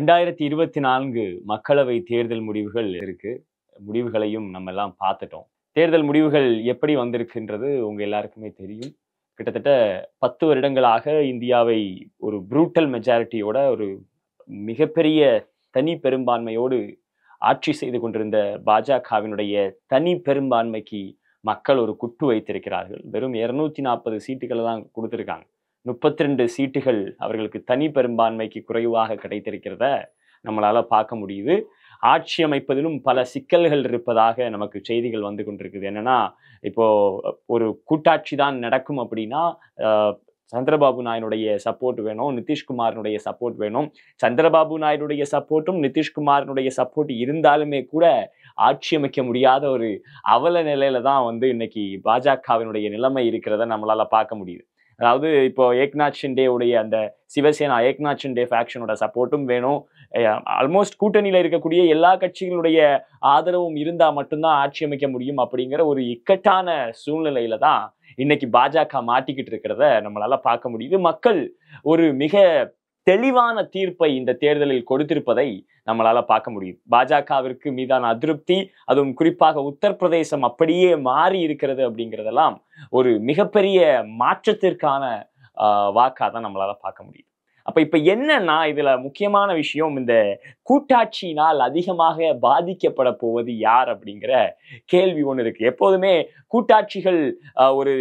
2024 மக்களவை தேர்தல் முடிவுகள் இருக்கு. முடிவுகளையும் நம்ம எல்லாம் பார்த்துட்டோம். தேர்தல் முடிவுகள் எப்படி வந்திருக்குன்றது உங்க எல்லாருக்குமே தெரியும். கிட்டத்தட்ட 10 வருடங்களாக இந்தியாவை ஒரு ப்ரூட்டல் மெஜாரிட்டியோட ஒரு மிகப்பெரிய தனி பெரும்பான்மையோடு ஆட்சி செய்து கொண்டிருந்த பாஜகவினுடைய தனி பெரும்பான்மைக்கு மக்கள் ஒரு குட்டு வைத்திருக்கிறார்கள். வெறும் 240 சீட்டுகளை தான் கொடுத்திருக்காங்க. 32 சீட்டுகள் அவர்களுக்கு தனி பெரும்பான்மைக்கு குறைவாக கிடைத்திருக்கிறத நம்மளால பார்க்க முடியுது. ஆட்சி அமைப்பதிலும் பல சிக்கல்கள் இருப்பதாக நமக்கு செய்திகள் வந்து கொண்டிருக்குது. என்னன்னா, இப்போ ஒரு கூட்டாட்சி தான் நடக்கும் அப்படின்னா சந்திரபாபு நாயுடைய சப்போர்ட் வேணும், நிதிஷ்குமாரனுடைய சப்போர்ட் வேணும். சந்திரபாபு நாயுடைய சப்போர்ட்டும் நிதிஷ்குமாரனுடைய சப்போர்ட் இருந்தாலுமே கூட ஆட்சி அமைக்க முடியாத ஒரு அவல நிலையில தான் இன்னைக்கு பாஜகவினுடைய நிலைமை இருக்கிறத நம்மளால பார்க்க முடியுது. அதாவது இப்போ ஏக்நாத் ஷிண்டே உடைய அந்த சிவசேனா ஏக்நாத் ஷிண்டே ஃபேக்ஷனோட சப்போர்ட்டும் வேணும். ஆல்மோஸ்ட் கூட்டணியில இருக்கக்கூடிய எல்லா கட்சிகளுடைய ஆதரவும் இருந்தா மட்டும்தான் ஆட்சி அமைக்க முடியும் அப்படிங்கிற ஒரு இக்கட்டான சூழ்நிலையில தான் இன்னைக்கு பாஜக மாட்டிக்கிட்டு இருக்கிறத நம்மளால பார்க்க முடியுது. மக்கள் ஒரு மிக தெளிவான தீர்ப்பை இந்த தேர்தலில் கொடுத்திருப்பதை நம்மளால பார்க்க முடியுது. பாஜகவிற்கு மீதான அதிருப்தி, அதுவும் குறிப்பாக உத்தரப்பிரதேசம் அப்படியே மாறி இருக்கிறது அப்படிங்கிறதெல்லாம் ஒரு மிகப்பெரிய மாற்றத்திற்கான வாக்கா தான் நம்மளால பார்க்க முடியுது. அப்ப இப்ப என்னன்னா, இதுல முக்கியமான விஷயம், இந்த கூட்டாட்சியினால் அதிகமாக பாதிக்கப்பட போவது யார் அப்படிங்கிற கேள்வி ஒண்ணு இருக்கு. எப்போதுமே கூட்டாட்சிகள் ஒரு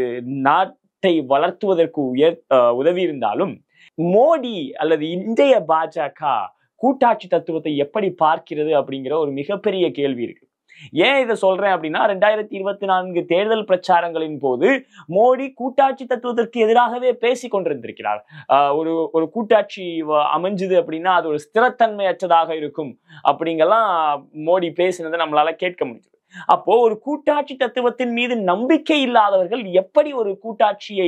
நாட்டை வளர்த்துவதற்கு உதவி இருந்தாலும் மோடி அல்லது இந்திய பாஜக கூட்டாட்சி தத்துவத்தை எப்படி பார்க்கிறது அப்படிங்கிற ஒரு மிகப்பெரிய கேள்வி இருக்கு. ஏன் இதை சொல்றேன் அப்படின்னா, 2024 தேர்தல் பிரச்சாரங்களின் போது மோடி கூட்டாட்சி தத்துவத்திற்கு எதிராகவே பேசி கொண்டிருந்திருக்கிறார். ஒரு கூட்டாட்சி அமைஞ்சுது அப்படின்னா அது ஒரு ஸ்திரத்தன்மையற்றதாக இருக்கும் அப்படிங்கெல்லாம் மோடி பேசினதை நம்மளால கேட்க முடியுது. அப்போ ஒரு கூட்டாட்சி தத்துவத்தின் மீது நம்பிக்கை இல்லாதவர்கள் எப்படி ஒரு கூட்டாட்சியை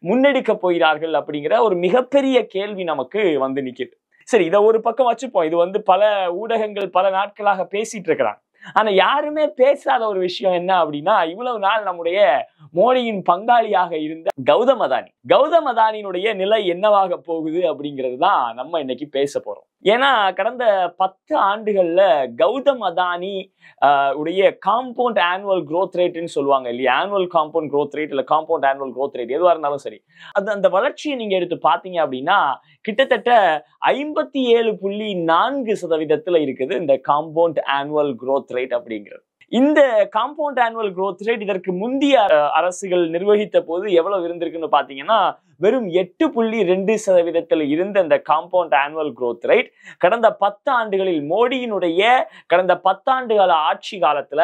முன்னெடுக்க போகிறார்கள் அப்படிங்கிற ஒரு மிகப்பெரிய கேள்வி நமக்கு நிக்குது. சரி, இதை ஒரு பக்கம் வச்சுப்போம். இது பல ஊடகங்கள் பல நாட்களாக பேசிட்டு இருக்கிறாங்க. ஆனா யாருமே பேசாத ஒரு விஷயம் என்ன அப்படின்னா, இவ்வளவு நாள் நம்முடைய மோடியின் பங்காளியாக இருந்த கௌதம் அதானியினுடைய நிலை என்னவாக போகுது அப்படிங்கிறது தான் நம்ம இன்னைக்கு பேச போறோம். ஏன்னா கடந்த 10 ஆண்டுகள்ல கௌதம் அதானி உடைய காம்பவுண்ட் ஆனுவல் growth ரேட்னு சொல்லுவாங்க இல்லையா, ஆனுவல் காம்பவுண்ட் growth ரேட் இல்ல காம்பவுண்ட் ஆனுவல் growth ரேட் எதுவா இருந்தாலும் சரி, அந்த வளர்ச்சியை நீங்க எடுத்து பாத்தீங்க அப்படின்னா கிட்டத்தட்ட 57.4% இருக்குது இந்த காம்பவுண்ட் ஆனுவல் growth ரேட் அப்படிங்கிறது. இந்த காம்பவுண்ட் ஆனுவல் growth ரேட் இதற்கு முந்தைய அரசுகள் நிர்வகித்த போது எவ்வளவு இருந்திருக்குன்னு பாத்தீங்கன்னா வெறும் 8.2% இருந்த இந்த காம்பவுண்ட் ஆனுவல் growth ரேட் கடந்த 10 ஆண்டுகளில் மோடியினுடைய கடந்த 10 ஆண்டுகால ஆட்சி காலத்துல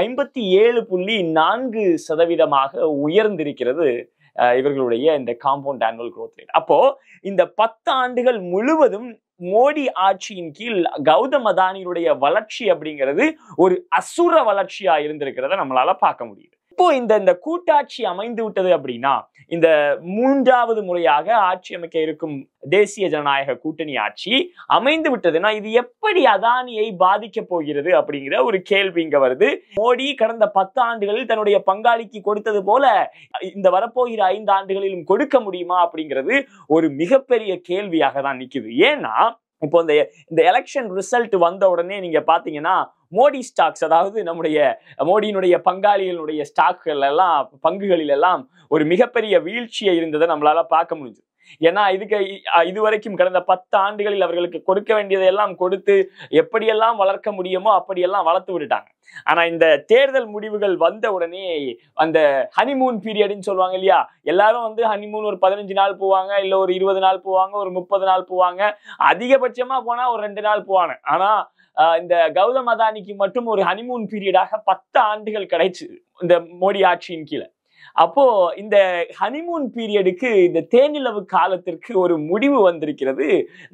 57.4% உயர்ந்திருக்கிறது இவர்களுடைய இந்த காம்பவுண்ட் ஆனுவல் growth ரேட். அப்போ இந்த 10 ஆண்டுகள் முழுவதும் மோடி ஆட்சியின் கீழ் கௌதம் அதானியுடைய வளர்ச்சி அப்படிங்கிறது ஒரு அசுர வளர்ச்சியா இருந்திருக்கிறத நம்மளால பார்க்க முடியுது. இப்போ இந்த கூட்டாட்சி அமைந்து விட்டது அப்படின்னா, இந்த 3வது முறையாக ஆட்சி அமைக்க இருக்கும் தேசிய ஜனநாயக கூட்டணி ஆட்சி அமைந்து விட்டதுன்னா இது எப்படி அதானியை பாதிக்க போகிறது அப்படிங்கிற ஒரு கேள்வி இங்க வருது. மோடி கடந்த 10 ஆண்டுகளில் தன்னுடைய பங்காளிக்கு கொடுத்தது போல இந்த வரப்போகிற 5 ஆண்டுகளிலும் கொடுக்க முடியுமா அப்படிங்கிறது ஒரு மிகப்பெரிய கேள்வியாக தான் நிக்குது. ஏன்னா இப்போ இந்த எலெக்ஷன் ரிசல்ட் வந்த உடனே நீங்க பாத்தீங்கன்னா மோடி ஸ்டாக்ஸ், அதாவது நம்முடைய மோடியினுடைய பங்காளிகளுடைய ஸ்டாக்குகள் எல்லாம் பங்குகளில் எல்லாம் ஒரு மிகப்பெரிய வீழ்ச்சியை இருந்ததை நம்மளால பார்க்க முடிஞ்சது. ஏன்னா இதுவரைக்கும் கடந்த 10 ஆண்டுகளில் அவர்களுக்கு கொடுக்க வேண்டியதையெல்லாம் கொடுத்து எப்படியெல்லாம் வளர்க்க முடியுமோ அப்படியெல்லாம் வளர்த்து விட்டுட்டாங்க. ஆனா இந்த தேர்தல் முடிவுகள் வந்த உடனே அந்த ஹனிமூன் பீரியட்னு சொல்லுவாங்க இல்லையா, எல்லாரும் ஹனிமூன் ஒரு 15 நாள் போவாங்க, இல்ல ஒரு 20 நாள் போவாங்க, ஒரு 30 நாள் போவாங்க, அதிகபட்சமா போனா ஒரு 2 நாள் போவாங்க. ஆனா இந்த கௌதம் அதானிக்கு மட்டும் ஒரு ஹனிமூன் பீரியடாக 10 ஆண்டுகள் கிடைச்சு இந்த மோடி ஆட்சியின் கீழே. அப்போ இந்த ஹனிமூன் பீரியடுக்கு, இந்த தேனிலவு காலத்திற்கு ஒரு முடிவு வந்திருக்கிறது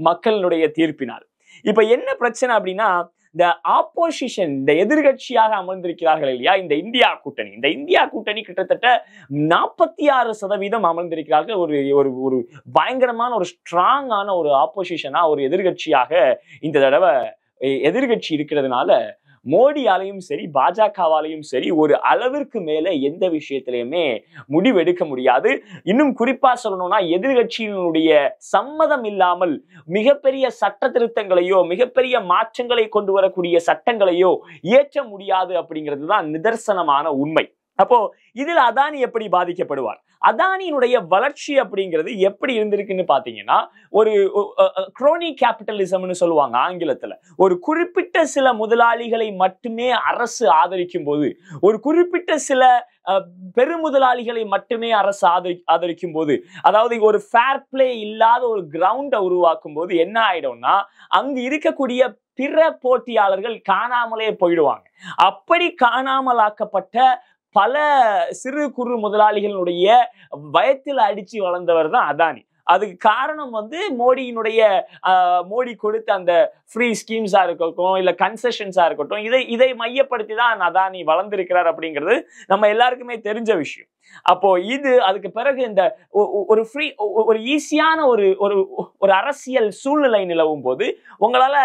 மக்களுடைய தீர்ப்பினால். இப்ப என்ன பிரச்சனை அப்படின்னா, இந்த ஆப்போசிஷன், இந்த எதிர்கட்சியாக அமர்ந்திருக்கிறார்கள் இல்லையா இந்த இந்தியா கூட்டணி கிட்டத்தட்ட 46% அமர்ந்திருக்கிறார்கள். ஒரு பயங்கரமான ஒரு ஸ்ட்ராங்கான ஒரு ஆப்போசிஷனா ஒரு எதிர்கட்சியாக இந்த தடவை எதிர்கட்சி இருக்கிறதுனால மோடியாலையும் சரி பாஜகவாலையும் சரி ஒரு அளவிற்கு மேல எந்த விஷயத்திலையுமே முடிவெடுக்க முடியாது. இன்னும் குறிப்பா சொல்லணும்னா எதிர்கட்சியினுடைய சம்மதம் இல்லாமல் மிகப்பெரிய சட்ட திருத்தங்களையோ மிகப்பெரிய மாற்றங்களை கொண்டு வரக்கூடிய சட்டங்களையோ இயற்ற முடியாது அப்படிங்கிறது தான் நிதர்சனமான உண்மை. அப்போ இதுல அதானி எப்படி பாதிக்கப்படுவார்? அதானியினுடைய வளர்ச்சி அப்படிங்கிறது எப்படி இருந்திருக்குன்னு பாத்தீங்கன்னா, ஒரு குரோனி கேபிட்டலிசம்னு சொல்லுவாங்க ஆங்கிலத்துல. ஒரு குறிப்பிட்ட சில முதலாளிகளை மட்டுமே அரசு ஆதரிக்கும் போது, ஒரு குறிப்பிட்ட சில பெருமுதலாளிகளை மட்டுமே அரசு ஆதரிக்கும் போது, அதாவது ஒரு ஃபேர் பிளே இல்லாத ஒரு கிரவுண்டை உருவாக்கும் போது என்ன ஆயிடும்னா, அங்கு இருக்கக்கூடிய பிற போட்டியாளர்கள் காணாமலே போயிடுவாங்க. அப்படி காணாமலாக்கப்பட்ட பல சிறு குறு முதலாளிகளுடைய வயத்தில் அடிச்சு வளர்ந்தவர் தான் அதானி. அதுக்கு காரணம் மோடியினுடைய மோடி கொடுத்த அந்த ஃப்ரீ ஸ்கீம்ஸா இருக்கட்டும் இல்ல கன்செஷன்ஸா இருக்கட்டும், இதை மையப்படுத்தி தான் அதானி வளர்ந்திருக்கிறார் அப்படிங்கிறது நம்ம எல்லாருக்குமே தெரிஞ்ச விஷயம். அப்போ அதுக்கு பிறகு இந்த ஒரு ஈஸியான ஒரு அரசியல் சூழ்நிலை நிலவும் போது உங்களால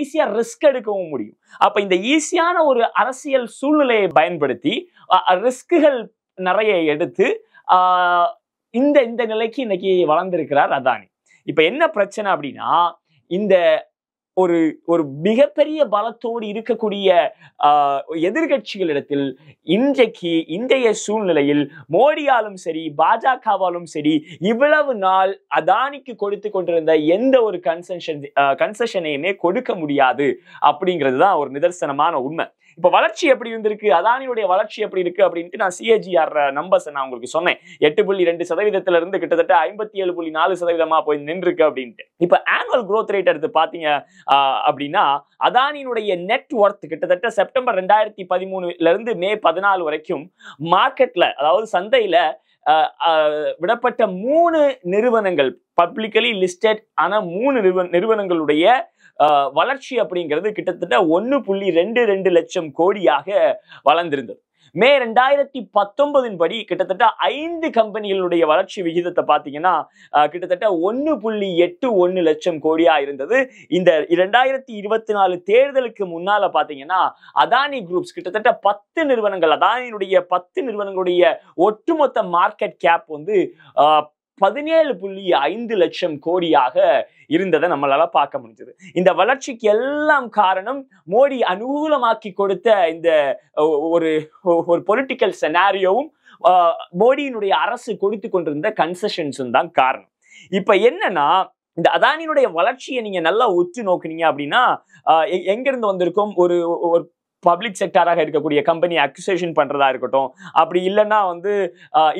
ஈஸியா ரிஸ்க் எடுக்கவும் முடியும். அப்ப இந்த ஈஸியான ஒரு அரசியல் சூழ்நிலையை பயன்படுத்தி ரிஸ்குகள் நிறைய எடுத்து இந்த நிலைக்கு இன்னைக்கு வளர்ந்திருக்கிறார் அதானி. இப்ப என்ன பிரச்சனை அப்படின்னா, இந்த ஒரு மிகப்பெரிய பலத்தோடு இருக்கக்கூடிய எதிர்கட்சிகளிடத்தில் இன்றைய சூழ்நிலையில் மோடியாலும் சரி பாஜகவாலும் சரி இவ்வளவு நாள் அதானிக்கு கொடுத்து கொண்டிருந்த எந்த ஒரு கன்செஷனையுமே கொடுக்க முடியாது அப்படிங்கிறது தான் ஒரு நிதர்சனமான உண்மை. இப்ப வளர்ச்சி எப்படி இருந்திருக்கு, அதானியுடைய வளர்ச்சி எப்படி இருக்கு அப்படின்ட்டு நான் CAGR நம்பர்ஸ் நான் உங்களுக்கு சொன்னேன். 8.2% இருந்து கிட்டத்தட்ட 57.4% போய் நின்றுருக்கு அப்படின்ட்டு. இப்ப ஆனுவல் growth ரேட் எடுத்து பாத்தீங்க அப்படின்னா, அதானியினுடைய நெட் ஒர்த் கிட்டத்தட்ட செப்டம்பர் 2013 இருந்து மே 14 வரைக்கும் மார்க்கெட்ல, அதாவது சந்தையில விடப்பட்ட 3 நிறுவனங்கள், பப்ளிக்கலி லிஸ்டட் ஆன 3 நிறுவனங்களுடைய வளர்ச்சி அப்படிங்கிறது கிட்டத்தட்ட 1.22 லட்சம் கோடியாக வளர்ந்திருந்தது. மே 2019 படி கிட்டத்தட்ட 5 கம்பெனிகளுடைய வளர்ச்சி விகிதத்தை பாத்தீங்கன்னா கிட்டத்தட்ட 1.81 லட்சம் கோடியா இருந்தது. இந்த 2024 தேர்தலுக்கு முன்னால பாத்தீங்கன்னா அதானி குரூப்ஸ் கிட்டத்தட்ட 10 நிறுவனங்கள், அதானியுடைய 10 நிறுவனங்களுடைய ஒட்டுமொத்த மார்க்கெட் கேப் 17.5 லட்சம் கோடியாக இருந்ததை நம்மளால பார்க்க முடிஞ்சது. இந்த வளர்ச்சிக்கு எல்லாம் காரணம் மோடி அனுகூலமாக்கி கொடுத்த இந்த ஒரு பொலிட்டிக்கல் செனாரியோவும் மோடியினுடைய அரசு கொடுத்து கொண்டிருந்த கன்செஷன்ஸும் தான் காரணம். இப்ப என்னன்னா, இந்த அதானியினுடைய வளர்ச்சியை நீங்க நல்லா உற்று நோக்குனீங்க அப்படின்னா எங்க இருந்து வந்திருக்கும், ஒரு பப்ளிக் செக்டாராக இருக்கக்கூடிய கம்பெனி அக்விசிஷன் பண்றதா இருக்கட்டும், அப்படி இல்லைன்னா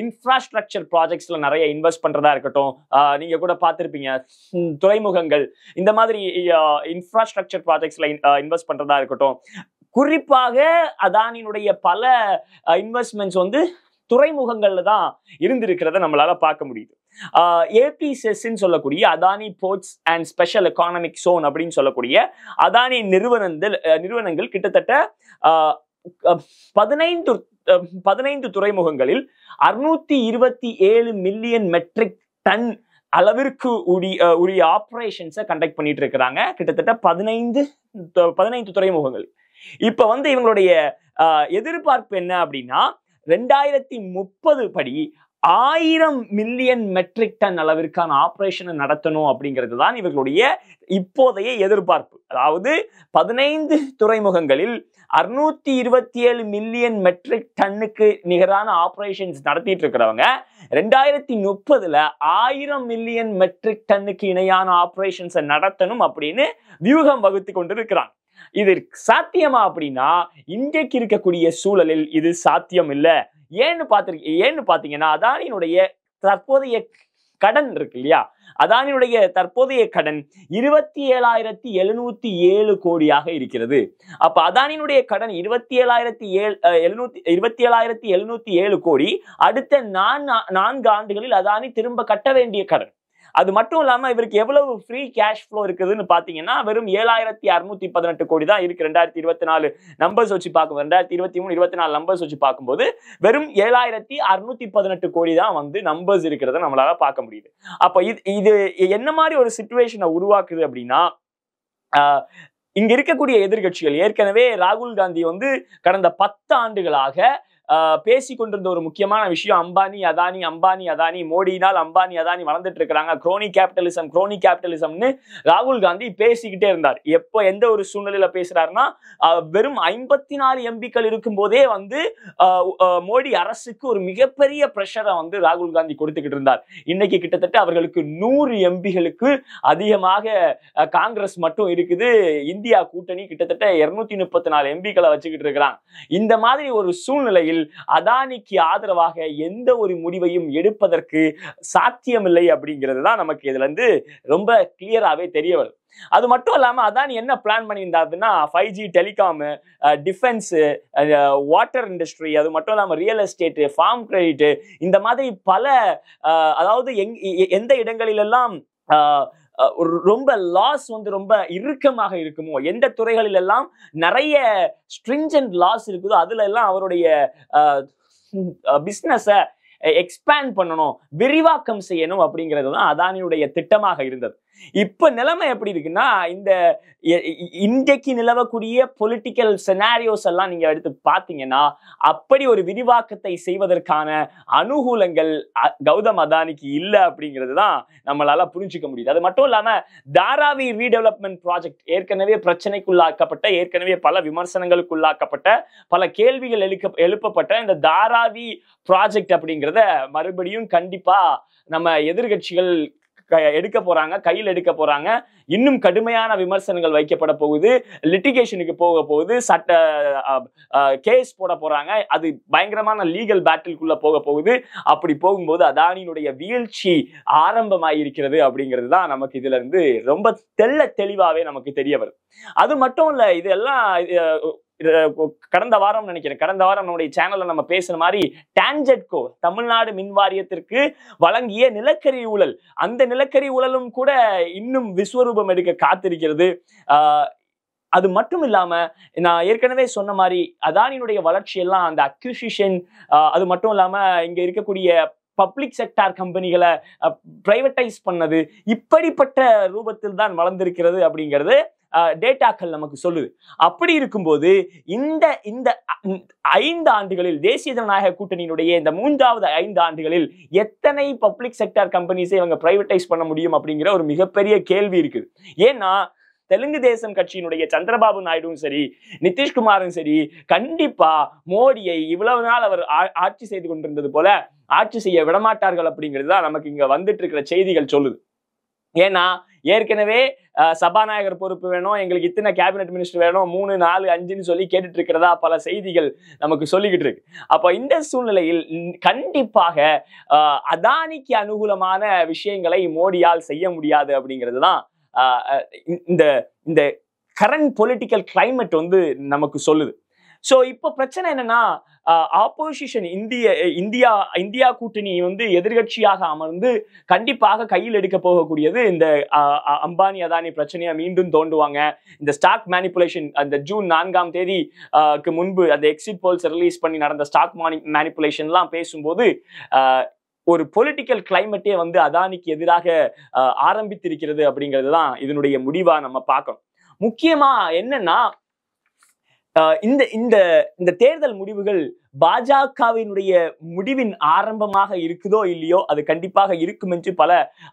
இன்ஃப்ராஸ்ட்ரக்சர் ப்ராஜெக்ட்ஸ்ல நிறைய இன்வெஸ்ட் பண்றதா இருக்கட்டும். நீங்க கூட பார்த்திருப்பீங்க, துறைமுகங்கள், இந்த மாதிரி இன்ஃப்ராஸ்ட்ரக்சர் ப்ராஜெக்ட்ஸ்ல இன்வெஸ்ட் பண்றதா இருக்கட்டும். குறிப்பாக அதானியினுடைய பல இன்வெஸ்ட்மெண்ட்ஸ் துறைமுகங்கள்ல தான் இருந்திருக்கிறத நம்மளால பார்க்க முடியுது. APSEZ சொல்லக்கூடிய Adani ports and special economic zone அப்படின்னு சொல்லக்கூடிய அதானி நிறுவனங்கள் கிட்டத்தட்ட 15 துறைமுகங்களில் 627 மில்லியன் மெட்ரிக் டன் அளவிற்கு உரிய ஆபரேஷன்ஸை கண்டக்ட் பண்ணிட்டு இருக்கிறாங்க. கிட்டத்தட்ட 15 துறைமுகங்கள். இப்ப இவங்களுடைய எதிர்பார்ப்பு என்ன அப்படின்னா, 2030 படி 1000 மில்லியன் மெட்ரிக் டன் அளவிற்கான ஆபரேஷனை நடத்தணும் அப்படிங்கிறது தான் இவர்களுடைய இப்போதைய எதிர்பார்ப்பு. அதாவது 15 துறைமுகங்களில் 627 மில்லியன் மெட்ரிக் டன்னுக்கு நிகரான ஆபரேஷன்ஸ் நடத்திட்டு இருக்கிறவங்க 2030 1000 மில்லியன் மெட்ரிக் டன்னுக்கு இணையான ஆபரேஷன்ஸை நடத்தணும் அப்படின்னு வியூகம் வகுத்து கொண்டிருக்கிறாங்க. இது சாத்தியமா அப்படின்னா இன்றைக்கு இருக்கக்கூடிய சூழலில் இது சாத்தியம் இல்லை. ஏன்னு பாத்தீங்கன்னா, அதானியினுடைய தற்போதைய கடன் இருக்கு இல்லையா, அதானியுடைய தற்போதைய கடன் 27,707 கோடியாக இருக்கிறது. அப்ப அதானியினுடைய கடன் 27,707 கோடி அடுத்த 4 ஆண்டுகளில் அதானி திரும்ப கட்ட வேண்டிய கடன். அது மட்டும் இல்லாம இவருக்கு எவ்வளவு ஃப்ரீ கேஷ் ஃப்ளோ இருக்குதுன்னு பாத்தீங்கன்னா வெறும் 7,618 கோடி தான் இருக்கு. 2024 நம்பர்ஸ் வச்சு பார்க்கும், 2023-24 நம்பர்ஸ் வச்சு பார்க்கும்போது வெறும் 7,618 கோடி தான் நம்பர்ஸ் இருக்கிறத நம்மளால பார்க்க முடியுது. அப்ப இது என்ன மாதிரி ஒரு சிச்சுவேஷனை உருவாக்குது அப்படின்னா, இங்க இருக்கக்கூடிய எதிர்கட்சிகள் ஏற்கனவே ராகுல் காந்தி வந்து கடந்த 10 ஆண்டுகளாக பேசி கொண்டிருந்த ஒரு முக்கியமான விஷயம் அம்பானி அதானி மோடியினால் அம்பானி அதானி வளர்ந்துட்டு இருக்கிறாங்க, குரோனி கேபிட்டலிசம்னு ராகுல் காந்தி பேசிக்கிட்டே இருந்தார். எப்ப எந்த ஒரு சூழ்நிலையில பேசுறாருன்னா வெறும் 54 எம்பிக்கள் இருக்கும் போதே வந்து மோடி அரசுக்கு ஒரு மிகப்பெரிய பிரஷரை வந்து ராகுல் காந்தி கொடுத்துக்கிட்டு இருந்தார். இன்னைக்கு கிட்டத்தட்ட அவர்களுக்கு 100 எம்பிகளுக்கு அதிகமாக காங்கிரஸ் மட்டும் இருக்குது. இந்தியா கூட்டணி கிட்டத்தட்ட 234 எம்பிக்களை வச்சுக்கிட்டு இருக்கிறாங்க. இந்த மாதிரி ஒரு சூழ்நிலையில் அதானிக்கு ஆதரவாக எந்த ஒரு முடிவையும் எடுப்பதற்கு சாத்தியமில்லை அப்படிங்கிறது தான் நமக்கு இதுல இருந்து ரொம்ப கிளியராகவே தெரிய வருது. அது மட்டும் இல்லாம அதானி என்ன பிளான் பண்ணியிருந்தாருன்னா 5G telecom, defence, water industry, அது மட்டும் இல்லாம ரியல் எஸ்டேட், ஃபார்ம் கிரெடிட், இந்த மாதிரி பல அதாவது எந்த இடங்களிலெல்லாம் ரொம்ப லாஸ் வந்து ரொம்ப இறுக்கமாக இருக்குமோ, எந்த துறைகளில் எல்லாம் நிறைய ஸ்ட்ரிஞ்சன்ட் லாஸ் இருக்குதோ அதுல எல்லாம் அவருடைய பிசினஸ எக்ஸ்பேண்ட் பண்ணணும், விரிவாக்கம் செய்யணும் அப்படிங்கிறது தான் அதானியுடைய திட்டமாக இருந்தது. இப்ப நிலைமை எப்படி இருக்குன்னா இந்த இன்றைக்கு நிலவக்கூடிய பொலிட்டிக்கல் செனாரியோஸ் எல்லாம் நீங்க எடுத்து பாத்தீங்கன்னா அப்படி ஒரு விரிவாக்கத்தை செய்வதற்கான அனுகூலங்கள் கௌதம் அதானிக்கு இல்லை அப்படிங்கிறது தான் நம்மளால புரிஞ்சுக்க முடியுது. அது மட்டும் இல்லாம தாராவி ரீடெவலப்மெண்ட் ப்ராஜெக்ட் ஏற்கனவே பிரச்சனைக்குள்ளாக்கப்பட்ட, ஏற்கனவே பல விமர்சனங்களுக்குள்ளாக்கப்பட்ட, பல கேள்விகள் எழுப்பப்பட்ட இந்த தாராவி ப்ராஜெக்ட் அப்படிங்கிறத மறுபடியும் கண்டிப்பா நம்ம எதிர்கட்சிகள் கையில் எடுக்க போறாங்க. இன்னும் கடுமையான விமர்சனங்கள் வைக்கப்பட போகுது, லிட்டிகேஷனுக்கு போக போகுது, சட்ட கேஸ் போட போறாங்க, அது பயங்கரமான லீகல் பேட்டிலுக்குள்ள போக போகுது. அப்படி போகும்போது அதானியினுடைய வீழ்ச்சி ஆரம்பமாயிருக்கிறது அப்படிங்கிறது தான் நமக்கு இதுல இருந்து ரொம்ப தெளிவாவே நமக்கு தெரிய வருது. அது மட்டும் இல்ல, இதெல்லாம் கடந்த வாரம் நம்முடைய சேனல்ல நம்ம பேசுற மாதிரி டான்ஜெட்கோ தமிழ்நாடு மின் வாரியத்திற்கு வழங்கிய நிலக்கரி ஊழல், அந்த நிலக்கரி ஊழலும் கூட இன்னும் விஸ்வரூபம் எடுக்க காத்திருக்கிறது. அது மட்டும் இல்லாம நான் ஏற்கனவே சொன்ன மாதிரி அதானியினுடைய வளர்ச்சி எல்லாம் அந்த அக்விசிஷன், அது மட்டும் இல்லாம இங்க இருக்கக்கூடிய பப்ளிக் செக்டார் கம்பெனிகளை பிரைவேட்டைஸ் பண்ணது, இப்படிப்பட்ட ரூபத்தில் தான் வளர்ந்திருக்கிறது அப்படிங்கிறது டேட்டாக்கள் நமக்கு சொல்லுது. அப்படி இருக்கும்போது இந்த 5 ஆண்டுகளில் தேசிய ஜனநாயக கூட்டணியினுடைய இந்த 3வது 5 ஆண்டுகளில் எத்தனை பப்ளிக் செக்டார் கம்பெனிஸை இவங்க பிரைவேட்டைஸ் பண்ண முடியும் அப்படிங்கிற ஒரு மிகப்பெரிய கேள்வி இருக்குது. ஏன்னா தெலுங்கு தேசம் கட்சியினுடைய சந்திரபாபு நாயுடும் சரி, நிதிஷ்குமாரும் சரி, கண்டிப்பா மோடியை இவ்வளவு நாள் அவர் ஆட்சி செய்து கொண்டிருந்தது போல ஆட்சி செய்ய விடமாட்டார்கள் அப்படிங்கிறது தான் நமக்கு இங்க வந்துட்டு இருக்கிற செய்திகள் சொல்லுது. ஏன்னா ஏற்கனவே சபாநாயகர் பொறுப்பு வேணும், எங்களுக்கு இத்தனை கேபினெட் மினிஸ்டர் வேணும், 3, 4, 5ன்னு சொல்லி கேட்டுட்டு இருக்கிறதா பல செய்திகள் நமக்கு சொல்லிக்கிட்டு இருக்கு. அப்ப இந்த சூழ்நிலையில் கண்டிப்பாக அதானிக்கு அனுகூலமான விஷயங்களை மோடியால் செய்ய முடியாது அப்படிங்கிறது தான் இந்த கரண்ட் பொலிட்டிக்கல் கிளைமேட் வந்து நமக்கு சொல்லுது. சோ இப்ப பிரச்சனை என்னன்னா ஆப்போசிஷன் இந்தியா கூட்டணி வந்து எதிர்கட்சியாக அமர்ந்து கண்டிப்பாக கையில் எடுக்க போகக்கூடியது இந்த அம்பானி அதானி பிரச்சனையை மீண்டும் தோண்டுவாங்க. இந்த ஸ்டாக் மேனிப்புலேஷன், அந்த ஜூன் 4ஆம் தேதிக்கு முன்பு அந்த எக்ஸிட் போல்ஸ் ரிலீஸ் பண்ணி நடந்த ஸ்டாக் மேனிப்புலேஷன் எல்லாம் பேசும்போது ஒரு பொலிட்டிக்கல் கிளைமேட்டே வந்து அதானிக்கு எதிராக ஆரம்பித்திருக்கிறது அப்படிங்கிறது தான் இதனுடைய முடிவா நம்ம பார்க்கணும். முக்கியமா என்னன்னா இந்த தேர்தல் முடிவுகள் பாஜகவினுடைய முடிவின் ஆரம்பமாக இருக்குதோ இல்லையோ அது கண்டிப்பாக இருக்கும் என்று பல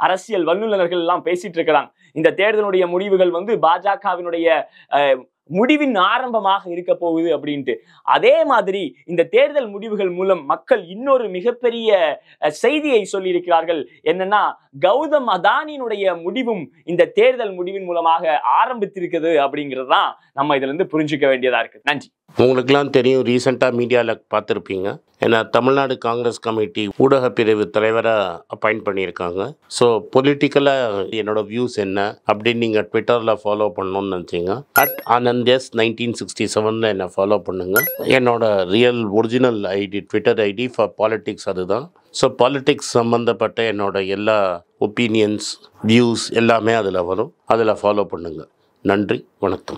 அரசியல் வல்லுநர்கள் எல்லாம் பேசிட்டு இருக்கிறாங்க. இந்த தேர்தலுடைய முடிவுகள் வந்து பாஜகவினுடைய முடிவின் ஆரம்பமாக இருக்க போகுது அப்படின்ட்டு. அதே மாதிரி இந்த தேர்தல் முடிவுகள் மூலம் மக்கள் இன்னொரு மிகப்பெரிய செய்தியை சொல்லி இருக்கிறார்கள். என்னன்னா கௌதம் அதானியினுடைய முடிவும் இந்த தேர்தல் முடிவின் மூலமாக ஆரம்பித்திருக்குது அப்படிங்கிறது தான் நம்ம இதுல இருந்து புரிஞ்சுக்க வேண்டியதா இருக்கு. நன்றி. உங்களுக்கெல்லாம் தெரியும், ரீசெண்டாக மீடியாவில் பார்த்துருப்பீங்க, ஏன்னா தமிழ்நாடு காங்கிரஸ் கமிட்டி ஊடக பிரிவு தலைவராக அப்பாயிண்ட் பண்ணியிருக்காங்க. ஸோ பொலிட்டிக்கலாக என்னோட வியூஸ் என்ன அப்படின்னு நீங்கள் ட்விட்டரில் ஃபாலோ பண்ணணும்னு நினச்சிங்க @AnandS1967 என்னை ஃபாலோ பண்ணுங்கள். என்னோட real original ID Twitter ID for politics அதுதான். ஸோ பாலிட்டிக்ஸ் சம்மந்தப்பட்ட என்னோட எல்லா ஒப்பீனியன்ஸ், வியூஸ் எல்லாமே அதில் வரும். அதில் ஃபாலோ பண்ணுங்கள். நன்றி, வணக்கம்.